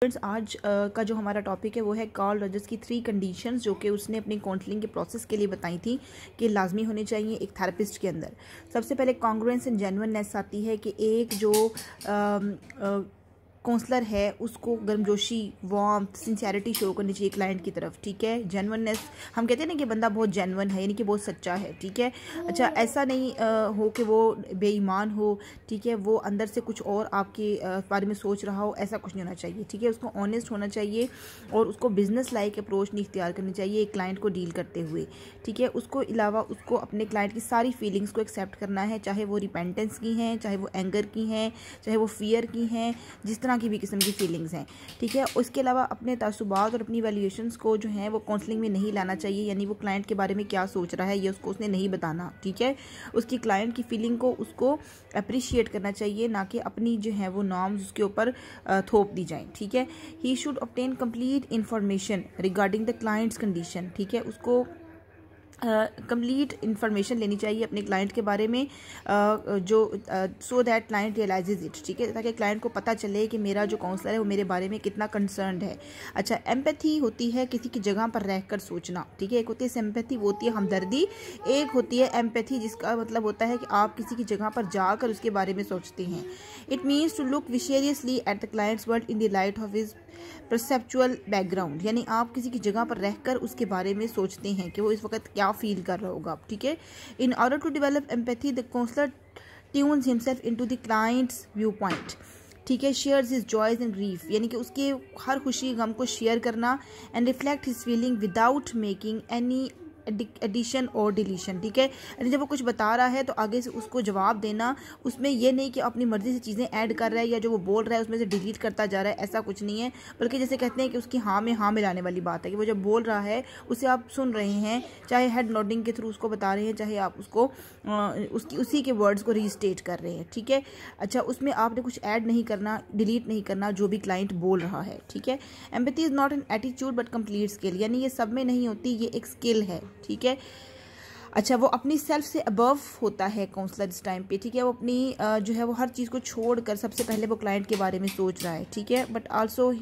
Friends आज का जो हमारा टॉपिक है वो है कार्ल रॉजर्स की 3 कंडीशंस जो कि उसने अपनी काउंसलिंग के प्रोसेस के लिए बताई थी कि लाजमी होनी चाहिए एक थेरेपिस्ट के अंदर। सबसे पहले कॉन्ग्रुएंस एंड जेन्युइननेस आती है कि एक जो काउंसलर है उसको गर्मजोशी, वार्मथ, सिंसियरिटी शो करनी चाहिए क्लाइंट की तरफ। ठीक है, जेन्युइननेस हम कहते हैं ना कि बंदा बहुत जेन्युइन है, यानी कि बहुत सच्चा है। ठीक है, अच्छा ऐसा नहीं हो कि वो बेईमान हो। ठीक है, वो अंदर से कुछ और आपके बारे में सोच रहा हो, ऐसा कुछ नहीं होना चाहिए। ठीक है, उसको ऑनेस्ट होना चाहिए और उसको बिजनेस लाइक अप्रोच नहीं इख्तियार करनी चाहिए एक क्लाइंट को डील करते हुए। ठीक है, उसको अलावा उसको अपने क्लाइंट की सारी फीलिंग्स को एक्सेप्ट करना है, चाहे वो रिपेंटेंस की हैं, चाहे वो एंगर की हैं, चाहे वो फियर की हैं, जिस तरह की भी किस्म की फीलिंग्स हैं। ठीक है, उसके अलावा अपने तासुबात और अपनी वैल्यूएशंस को जो है वो काउंसलिंग में नहीं लाना चाहिए, यानी वो क्लाइंट के बारे में क्या सोच रहा है ये उसको उसने नहीं बताना। ठीक है, उसकी क्लाइंट की फीलिंग को उसको अप्रिशिएट करना चाहिए, ना कि अपनी जो है वो नॉर्म्स उसके ऊपर थोप दी जाएं। ठीक है, he should obtain complete information regarding the clients condition. ठीक है, उसको कंप्लीट इंफॉर्मेशन लेनी चाहिए अपने क्लाइंट के बारे में, जो so that client realises it. ठीक है, ताकि क्लाइंट को पता चले कि मेरा जो काउंसलर है वो मेरे बारे में कितना कंसर्न्ड है। अच्छा, एम्पैथी होती है किसी की जगह पर रहकर सोचना। ठीक है, एक होती है सिंपैथी, वो होती है हमदर्दी। एक होती है एम्पैथी, जिसका मतलब होता है कि आप किसी की जगह पर जाकर उसके बारे में सोचते हैं। It means to look viciously at the clients world in the light of his perceptual background, यानी आप किसी की जगह पर रहकर उसके बारे में सोचते हैं कि वो इस वक्त क्या फील कर रहा होगा। ठीक है, in order to develop empathy the counsellor tunes himself into the clients view point. ठीक है, shares his joys and grief, यानी कि उसके हर खुशी गम को शेयर करना, and reflect his feeling without making any addition और डिलीशन। ठीक है, यानी जब वो कुछ बता रहा है तो आगे से उसको जवाब देना, उसमें ये नहीं कि अपनी मर्जी से चीज़ें ऐड कर रहा है या जो वो बोल रहा है उसमें से डिलीट करता जा रहा है, ऐसा कुछ नहीं है। बल्कि जैसे कहते हैं कि उसकी हाँ में हाँ मिलाने वाली बात है कि वो जब बोल रहा है उसे आप सुन रहे हैं, चाहे हेड नोडिंग के थ्रू उसको बता रहे हैं, चाहे आप उसको उसी के वर्ड्स को रीस्टेट कर रहे हैं। ठीक है, अच्छा उसमें आपने कुछ ऐड नहीं करना, डिलीट नहीं करना जो भी क्लाइंट बोल रहा है। ठीक है, empathy is not an attitude but complete skill, यानी ये सब में नहीं होती, ये एक स्किल है। ठीक है, अच्छा वो अपनी सेल्फ से अबव होता है काउंसलर इस टाइम पे। ठीक है, वो अपनी जो है वो हर चीज़ को छोड़कर सबसे पहले वो क्लाइंट के बारे में सोच रहा है। ठीक है, but also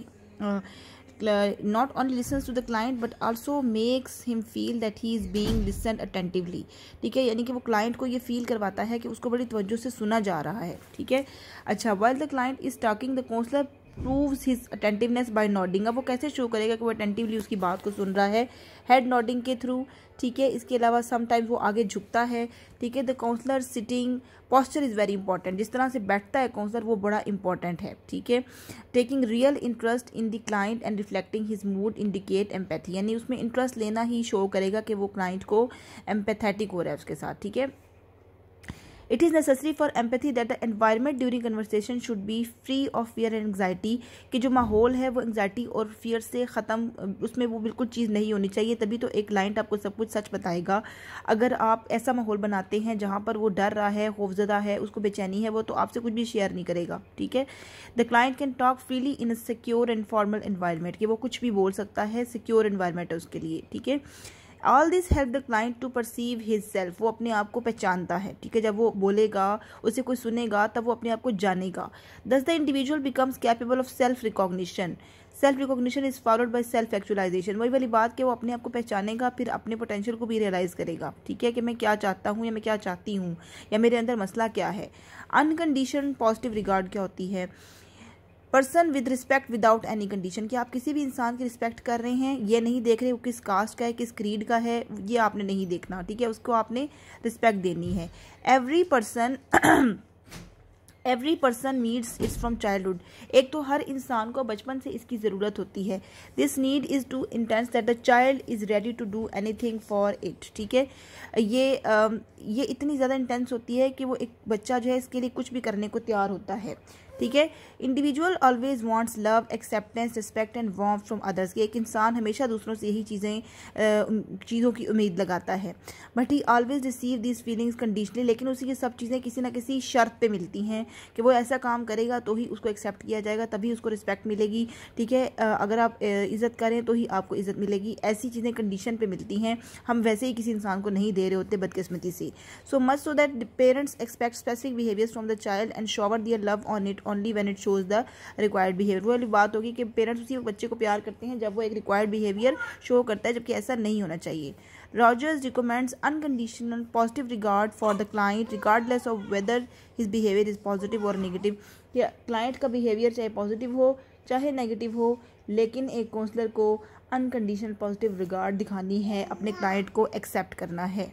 not only listens to the client but also makes him feel that he is being listened attentively। ठीक है, यानी कि वो क्लाइंट को ये फील करवाता है कि उसको बड़ी तवज्जो से सुना जा रहा है। ठीक है, अच्छा while the client is talking the counselor proves his attentiveness by nodding। अब वो कैसे शो करेगा कि वो अटेंटिवली उसकी बात को सुन रहा है? हेड नॉडिंग के थ्रू। ठीक है, इसके अलावा समटाइम्स वो आगे झुकता है। ठीक है, the counsellor sitting posture is very important, जिस तरह से बैठता है काउंसलर वो बड़ा इंपॉर्टेंट है। ठीक है, taking real interest in the client and reflecting his mood indicate empathy, यानी उसमें इंटरेस्ट लेना ही शो करेगा कि वो क्लाइंट को एम्पैथेटिक हो रहा है उसके साथ। ठीक है, It is necessary for empathy that the environment during conversation should be free of fear and anxiety, कि जो माहौल है वो एंग्जाइटी और फियर से ख़त्म, उसमें वो बिल्कुल चीज़ नहीं होनी चाहिए, तभी तो एक क्लाइंट आपको सब कुछ सच बताएगा। अगर आप ऐसा माहौल बनाते हैं जहाँ पर वो डर रहा है, खौफजदा है, उसको बेचैनी है, वो तो आपसे कुछ भी शेयर नहीं करेगा। ठीक है, the client can talk freely in a secure and formal environment, कि वो कुछ भी बोल सकता है, सिक्योर एनवायरनमेंट है उसके लिए। ठीक है, all this help the client to perceive his self, वो अपने आप को पहचानता है। ठीक है, जब वो बोलेगा, उसे कोई सुनेगा, तब वो अपने आप को जानेगा। Thus the individual becomes capable of self recognition. Self recognition is followed by self actualisation, वही वाली बात कि वो अपने आप को पहचानेगा, फिर अपने पोटेंशियल को भी रियलाइज करेगा। ठीक है, कि मैं क्या चाहता हूँ या मैं क्या चाहती हूँ या मेरे अंदर मसला क्या है। अनकंडीशन पॉजिटिव रिगार्ड क्या होती है? Person with respect without any condition, कि आप किसी भी इंसान की रिस्पेक्ट कर रहे हैं, ये नहीं देख रहे वो किस कास्ट का है, किस क्रीड का है, ये आपने नहीं देखना। ठीक है, उसको आपने रिस्पेक्ट देनी है। Every person needs it's from childhood, एक तो हर इंसान को बचपन से इसकी ज़रूरत होती है। This need is too intense that the child is ready to do anything for it. ठीक है, ये इतनी ज़्यादा इंटेंस होती है कि वो एक बच्चा जो है इसके लिए कुछ भी करने को तैयार होता है। ठीक है, individual always wants love, acceptance, respect and warmth from others, कि एक इंसान हमेशा दूसरों से यही चीज़ों की उम्मीद लगाता है। But he always receive this feelings conditionally, लेकिन उसी ये सब चीज़ें किसी ना किसी शर्त पे मिलती हैं कि वो ऐसा काम करेगा तो ही उसको एक्सेप्ट किया जाएगा, तभी उसको रिस्पेक्ट मिलेगी। ठीक है, अगर आप इज़्ज़त करें तो ही आपको इज़्ज़त मिलेगी, ऐसी चीज़ें कंडीशन पे मिलती हैं। हम वैसे ही किसी इंसान को नहीं दे रहे होते बदकिस्मती से। So much so that parents expect specific behaviours from the child and shower their love on it only when it shows the required behaviour. वो वाली बात होगी कि पेरेंट्स उसी बच्चे को प्यार करते हैं जब वो एक रिक्वायर्ड बिहेवियर शो करता है, जबकि ऐसा नहीं होना चाहिए। Rogers recommends unconditional positive regard for the client regardless of whether his behavior is positive or negative। या क्लाइंट का बिहेवियर चाहे पॉजिटिव हो चाहे नेगेटिव हो, लेकिन एक काउंसलर को अनकंडीशनल पॉजिटिव रिगार्ड दिखानी है, अपने क्लाइंट को एक्सेप्ट करना है।